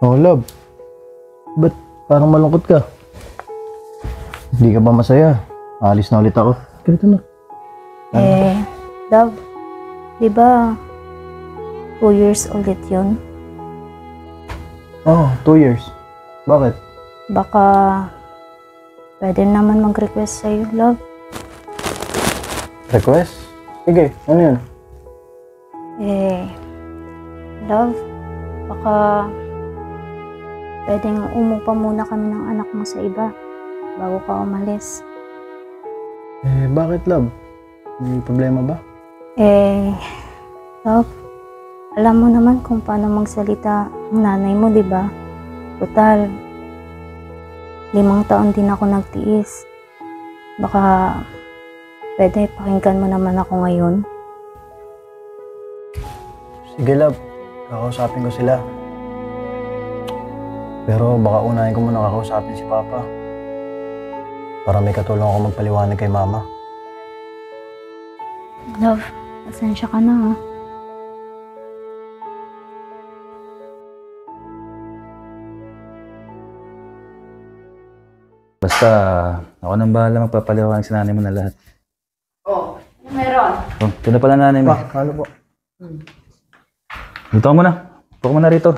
Oh, love. Ba't parang malungkot ka? Hindi ka ba masaya? Alis na ulit ako. Ganito na. Love, di ba 2 years ulit yun? Oh, 2 years. Bakit? Baka pwede naman mag-request sa'yo, love. Request? Sige, ano yun? Love, baka pwedeng umupa muna kami ng anak mo sa iba bago ka umalis. Bakit, love? May problema ba? Love, alam mo naman kung paano magsalita ang nanay mo, di ba? Total, 5 taon din ako nagtiis. Baka pwede pakinggan mo naman ako ngayon. Sige, love. Kakausapin ko sila. Pero baka unahin ko muna kakausapin si Papa. Para may katulong ako magpaliwanag kay Mama. Love, pasensya ka na, ha? Basta, ako nang bahala magpapaliwanag sa nanay mo na lahat. Oh, ano meron? Oh, ito na pala nanay mo. Ano po? Dito ka muna. Upo ka muna rito.